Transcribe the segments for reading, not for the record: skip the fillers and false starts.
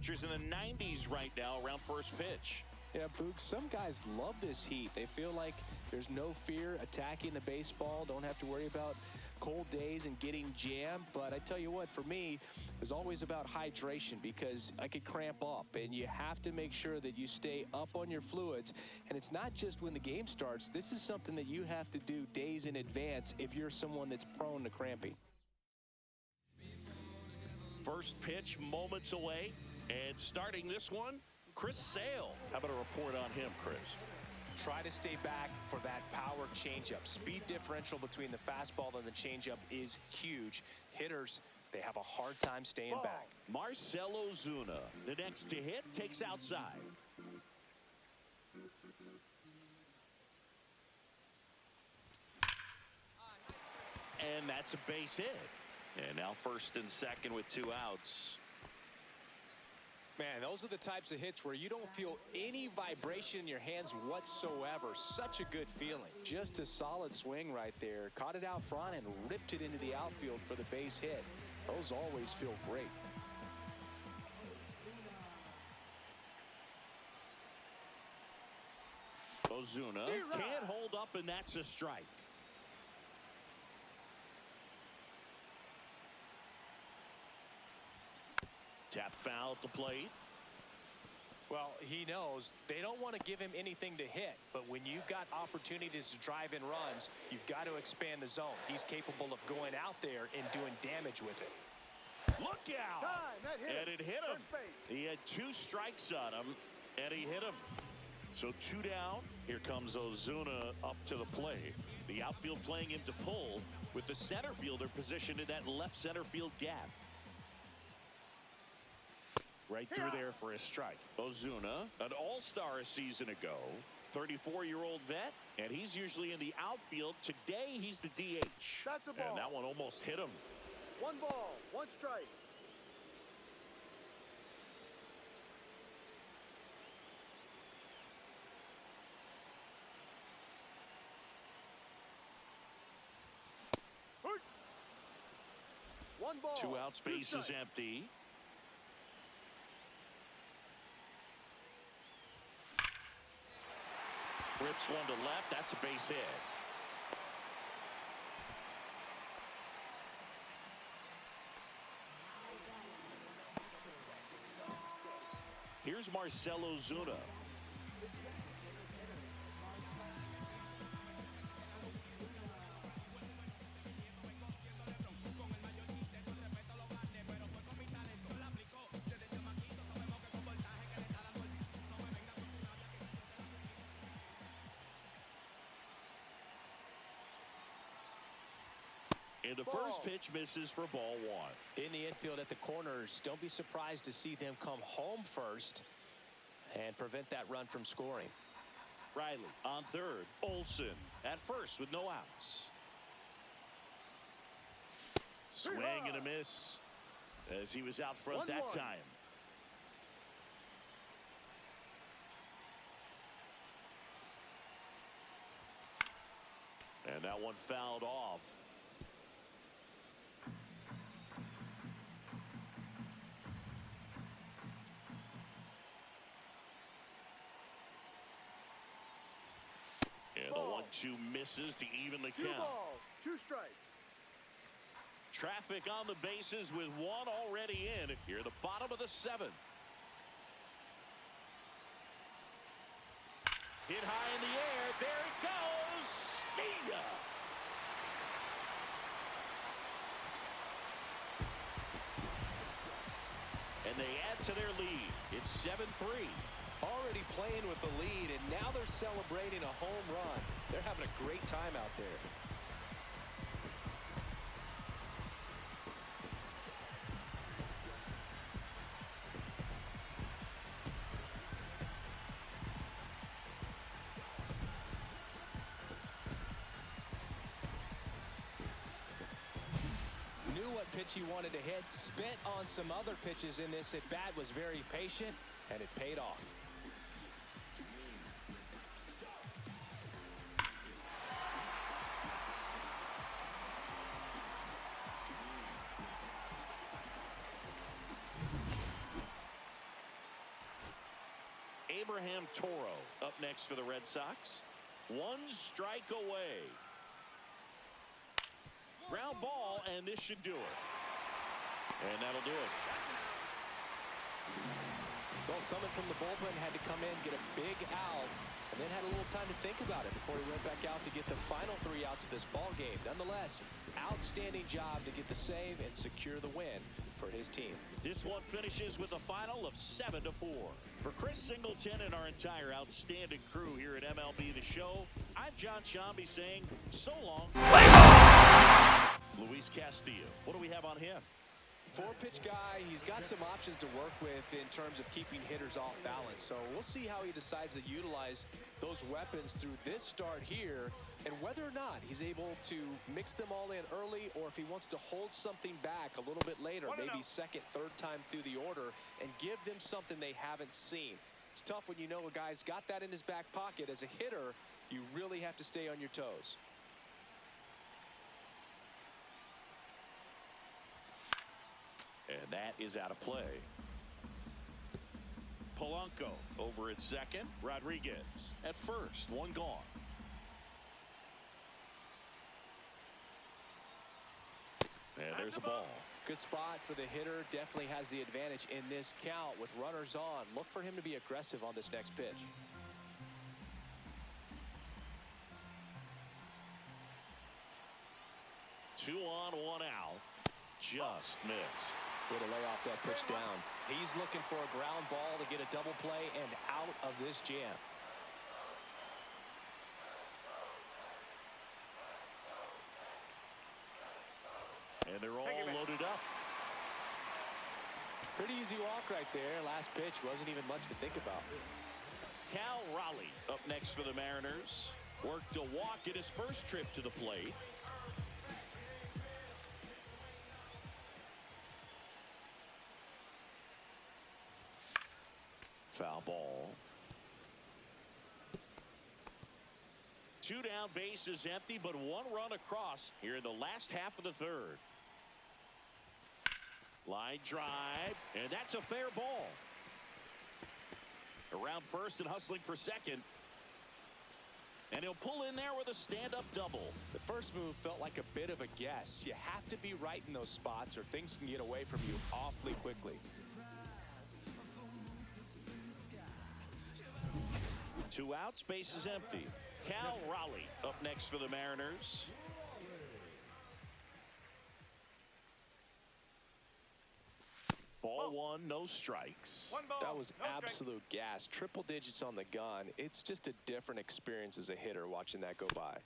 temperatures in the 90s right now around first pitch. Yeah, Boog, some guys love this heat. They feel like there's no fear attacking the baseball, don't have to worry about cold days and getting jammed. But I tell you what, for me, it was always about hydration because I could cramp up, and you have to make sure that you stay up on your fluids. And it's not just when the game starts. This is something that you have to do days in advance if you're someone that's prone to cramping. First pitch moments away, and starting this one, Chris Sale. How about a report on him, Chris? Try to stay back for that power changeup. Speed differential between the fastball and the changeup is huge. Hitters, they have a hard time staying back. Marcell Ozuna, the next to hit, takes outside. And that's a base hit. And now first and second with 2 outs. Man, those are the types of hits where you don't feel any vibration in your hands whatsoever. Such a good feeling. Just a solid swing right there. Caught it out front and ripped it into the outfield for the base hit. Those always feel great. Ozuna can't hold up, and that's a strike. Tap foul at the plate. Well, he knows they don't want to give him anything to hit, but when you've got opportunities to drive in runs, you've got to expand the zone. He's capable of going out there and doing damage with it. Look out! And it hit him. He had 2 strikes on him, and he hit him. So 2 down. Here comes Ozuna up to the plate. The outfield playing him to pull with the center fielder positioned in that left center field gap. Right through there for a strike. Ozuna, an all-star a season ago, 34-year-old vet, and he's usually in the outfield. Today, he's the DH. That's a ball. And that one almost hit him. 1 ball, 1 strike. One ball. 2 outs, base is empty. Rips one to left. That's a base hit. Here's Marcell Ozuna. And the first pitch misses for ball 1. In the infield at the corners, don't be surprised to see them come home first and prevent that run from scoring. Riley on third. Olsen at first with no outs. Swing and a miss as he was out front that time. And that one fouled off. And the 1-2 misses to even the count. 2 balls, 2 strikes. Traffic on the bases with 1 already in here at the bottom of the 7th. Hit high in the air. There it goes. See ya. And they add to their lead. It's 7-3. Already playing with the lead, and now they're celebrating a home run. They're having a great time out there. Knew what pitch he wanted to hit, spent on some other pitches in this at bat, was very patient, and it paid off. Abraham Toro up next for the Red Sox. 1 strike away. Ground ball, and this should do it. And that'll do it. Well, someone from the bullpen had to come in, get a big out, and then had a little time to think about it before he went back out to get the final 3 outs of this ball game. Nonetheless, outstanding job to get the save and secure the win for his team. This one finishes with a final of 7-4. For Chris Singleton and our entire outstanding crew here at MLB The Show, I'm John Shambi saying so long. Luis Castillo, what do we have on him? 4-pitch guy. He's got some options to work with in terms of keeping hitters off balance. So we'll see how he decides to utilize those weapons through this start here, and whether or not he's able to mix them all in early, or if he wants to hold something back a little bit later, maybe second, third time through the order, and give them something they haven't seen. It's tough when you know a guy's got that in his back pocket. As a hitter, you really have to stay on your toes. And that is out of play. Polanco over at second. Rodriguez at first. 1 gone. And there's a ball. Good spot for the hitter. Definitely has the advantage in this count with runners on. Look for him to be aggressive on this next pitch. Two on, 1 out. Just missed. Way to lay off that pitch down. He's looking for a ground ball to get a double play and out of this jam. And they're all loaded up. Pretty easy walk right there. Last pitch wasn't even much to think about. Cal Raleigh up next for the Mariners. Worked a walk in his first trip to the plate. Foul ball. 2 down, bases empty, but 1 run across here in the last half of the 3rd. Line drive, and that's a fair ball. Around first and hustling for second. And he'll pull in there with a stand-up double. The first move felt like a bit of a guess. You have to be right in those spots or things can get away from you awfully quickly. 2 outs, base is empty. Cal Raleigh up next for the Mariners. Ball 1, no strikes. That was absolute gas. Triple digits on the gun. It's just a different experience as a hitter watching that go by.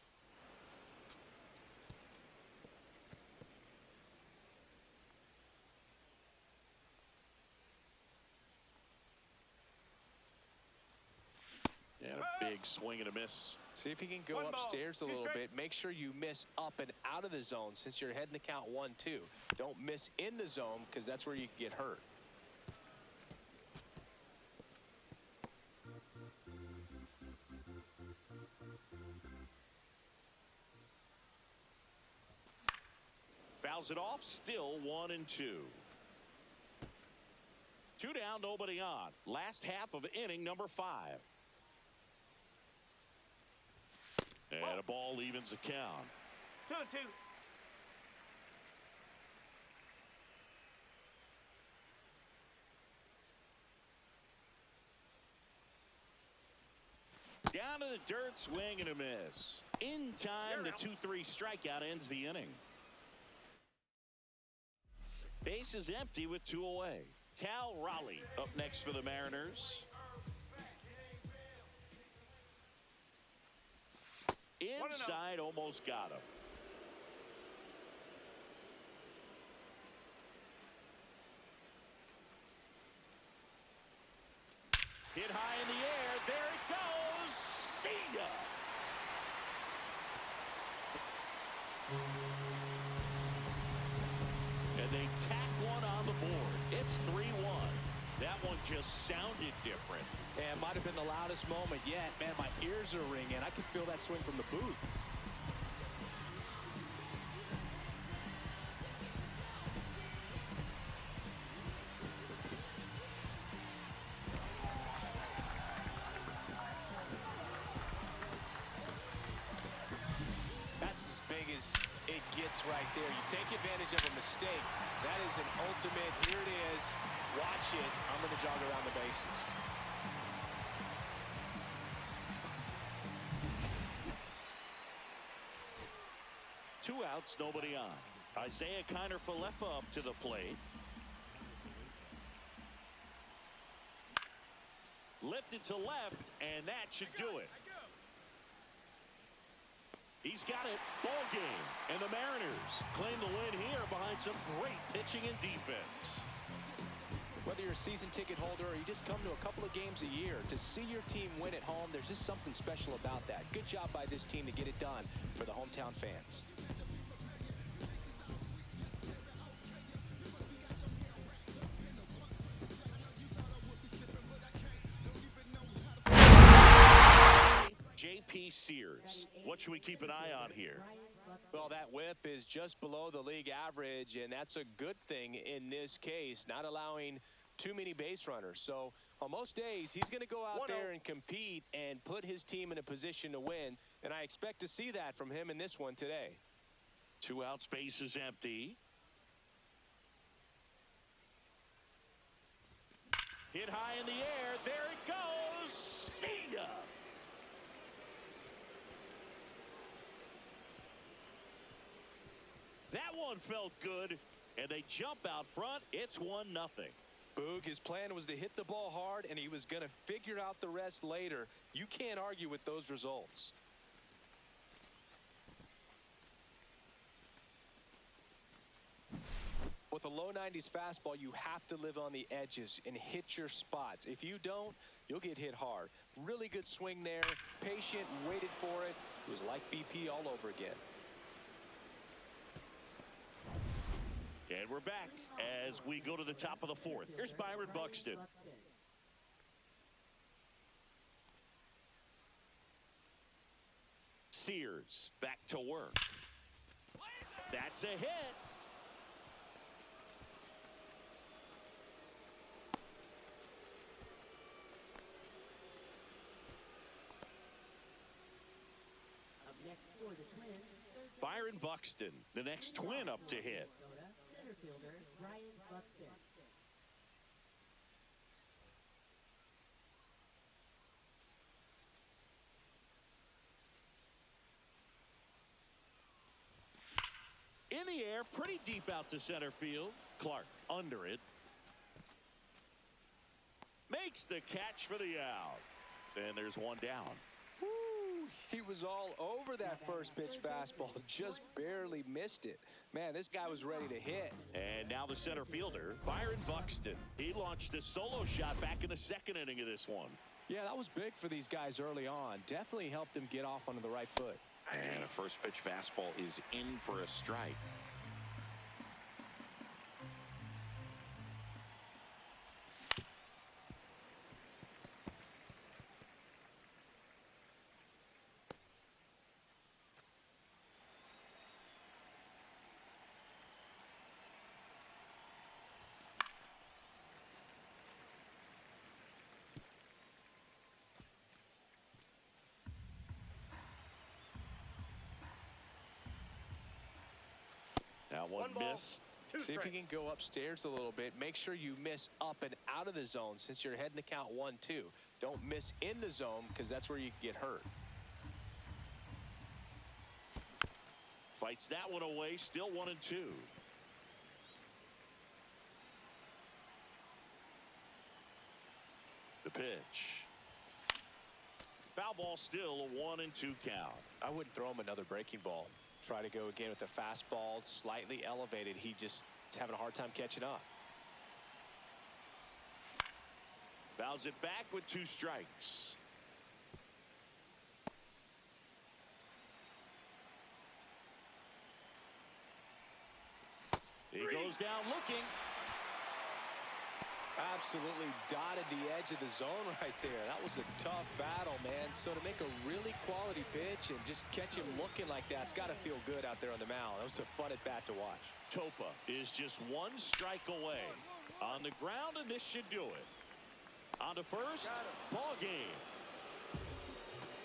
And a big swing and a miss. See if he can go upstairs a little bit. Make sure you miss up and out of the zone since you're heading the count 1-2. Don't miss in the zone because that's where you can get hurt. Fouls it off, still 1-2. 2 down, nobody on. Last half of inning number 5. And a ball evens the count. 2-2. Down to the dirt, swing and a miss. In time, the 2-3 strikeout ends the inning. Base is empty with 2 away. Cal Raleigh up next for the Mariners. Inside, almost got him. Hit high in the air. There it goes. See ya. And they tack one on the board. It's 3-1. That one just sounded different. And might have been the loudest moment yet. Man, my ears are ringing. I could feel that swing from the booth. as it gets right there. You take advantage of a mistake. That is an ultimate, here it is, watch it, I'm going to jog around the bases. Two outs, nobody on. Isaiah Kiner-Falefa up to the plate. Lifted to left, and that should do it. He's got it. Ball game. And the Mariners claim the win here behind some great pitching and defense. Whether you're a season ticket holder or you just come to a couple of games a year, to see your team win at home, there's just something special about that. Good job by this team to get it done for the hometown fans. J.P. Sears, what should we keep an eye on here? Well, that whip is just below the league average, and that's a good thing in this case, not allowing too many base runners. So on most days, he's going to go out there and compete and put his team in a position to win, and I expect to see that from him in this one today. 2 out, space is empty. Hit high in the air. There it goes. See ya. That one felt good, and they jump out front. It's 1-0. Boog, his plan was to hit the ball hard, and he was going to figure out the rest later. You can't argue with those results. With a low 90s fastball, you have to live on the edges and hit your spots. If you don't, you'll get hit hard. Really good swing there. Patient, waited for it. It was like BP all over again. And we're back as we go to the top of the 4th. Here's Byron Buxton. Sears back to work. That's a hit. Up next for the Twins, Byron Buxton, the next Twin up to hit. center fielder Byron Buxton. In the air, pretty deep out to center field. Clark under it. Makes the catch for the out. And there's one down. Woo, he was all over that first pitch fastball, just barely missed it. Man, this guy was ready to hit. And now the center fielder, Byron Buxton. He launched a solo shot back in the 2nd inning of this one. Yeah, that was big for these guys early on. Definitely helped them get off onto the right foot. And a first pitch fastball is in for a strike. Now one missed. See if you can go upstairs a little bit. Make sure you miss up and out of the zone since you're heading the count 1-2. Don't miss in the zone because that's where you get hurt. Fights that one away. Still 1-2. The pitch. Foul ball, still a 1-2 count. I wouldn't throw him another breaking ball. Try to go again with the fastball, slightly elevated. He just is having a hard time catching up. Fouls it back with 2 strikes. He goes down looking. Absolutely dotted the edge of the zone right there. That was a tough battle, man. So to make a really quality pitch and just catch him looking like that, it's got to feel good out there on the mound. That was a fun at bat to watch. Topa is just 1 strike away. On the ground, and this should do it. On to first, ball game.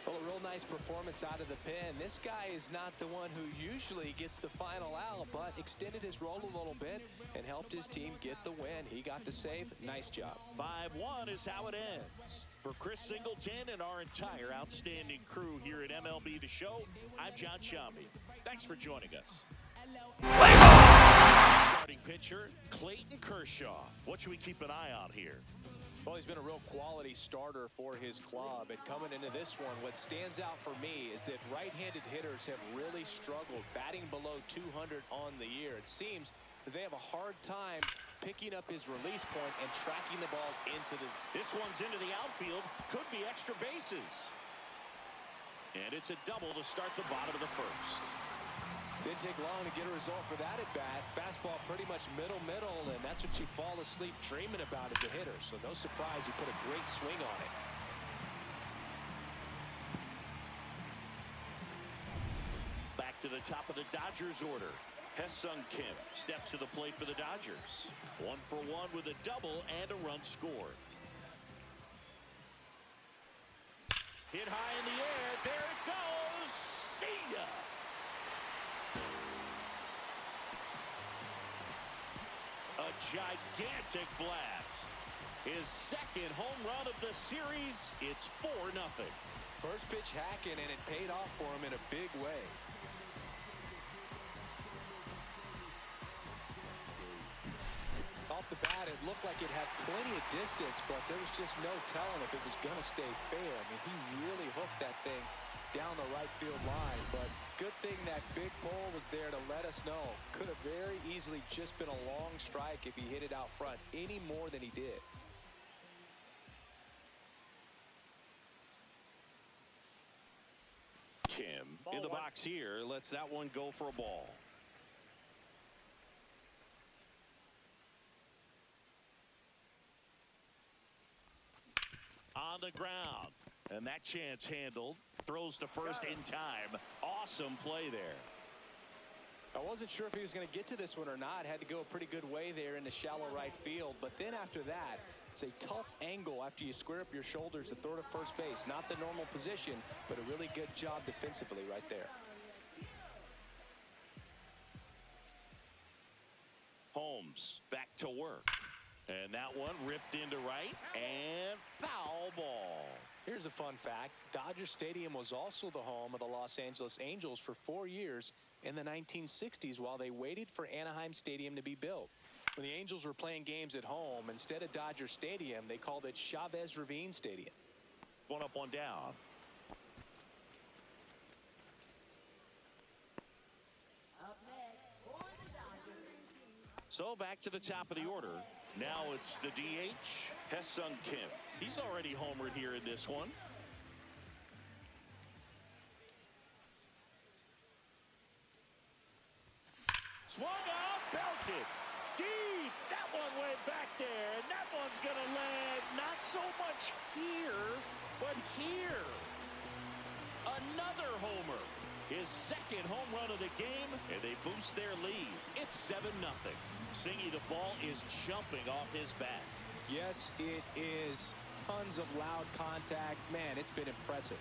Well, Well, a real nice performance out of the pen. This guy is not the one who usually gets the final out, but extended his role a little bit and helped his team get the win. He got the save. Nice job. 5-1 is how it ends. For Chris Singleton and our entire outstanding crew here at MLB The Show, I'm John Shambi. Thanks for joining us. Starting pitcher, Clayton Kershaw. What should we keep an eye on here? Well, he's been a real quality starter for his club. And coming into this one, what stands out for me is that right-handed hitters have really struggled batting below 200 on the year. It seems that they have a hard time picking up his release point and tracking the ball into the... This one's into the outfield. Could be extra bases. And it's a double to start the bottom of the first. Didn't take long to get a result for that at bat. Fastball pretty much middle, and that's what you fall asleep dreaming about as a hitter. So no surprise he put a great swing on it. Back to the top of the Dodgers order. Hyeseong Kim steps to the plate for the Dodgers. 1 for 1 with a double and a run scored. Hit high in the air. There it goes. See ya. A gigantic blast. His second home run of the series. It's 4-0. First pitch hacking, and it paid off for him in a big way. Off the bat, it looked like it had plenty of distance, but there was just no telling if it was going to stay fair. I mean, he really hooked that thing down the right field line, but good thing that big pole was there to let us know. Could have very easily just been a long strike if he hit it out front any more than he did. Kim in the box here lets that one go for a ball. On the ground, and that chance handled. Throws to first in time. Awesome play there. I wasn't sure if he was going to get to this one or not. Had to go a pretty good way there in the shallow right field. But then after that, it's a tough angle after you square up your shoulders to throw to first base. Not the normal position, but a really good job defensively right there. Holmes back to work. And that one ripped into right and foul ball. Here's a fun fact. Dodger Stadium was also the home of the Los Angeles Angels for 4 years in the 1960s while they waited for Anaheim Stadium to be built. When the Angels were playing games at home, instead of Dodger Stadium, they called it Chavez Ravine Stadium. 1 up, 1 down. Up next for the Dodgers. So back to the top of the order. Now it's the DH, Hyeseong Kim. He's already homered here in this one. Swung out, belted. Deep. That one went back there. And that one's going to land not so much here, but here. Another homer. His second home run of the game, and they boost their lead. It's 7-0. Singy, the ball is jumping off his bat. Yes, it is. Tons of loud contact. Man, it's been impressive.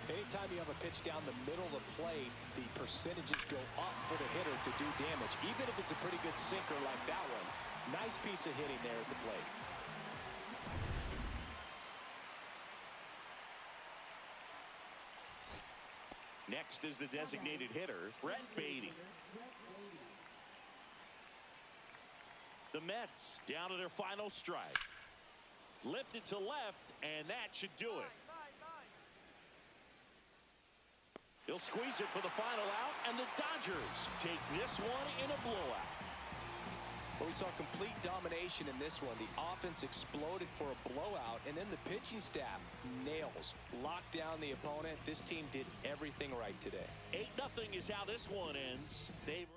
Anytime you have a pitch down the middle of the plate, the percentages go up for the hitter to do damage, even if it's a pretty good sinker like that one. Nice piece of hitting there at the plate. Next is the designated hitter, Brett Beatty. The Mets down to their final strike. Lifted to left, and that should do it. He'll squeeze it for the final out, and the Dodgers take this one in a blowout. Well, we saw complete domination in this one. The offense exploded for a blowout, and then the pitching staff nails. Locked down the opponent. This team did everything right today. 8-0 is how this one ends. Dave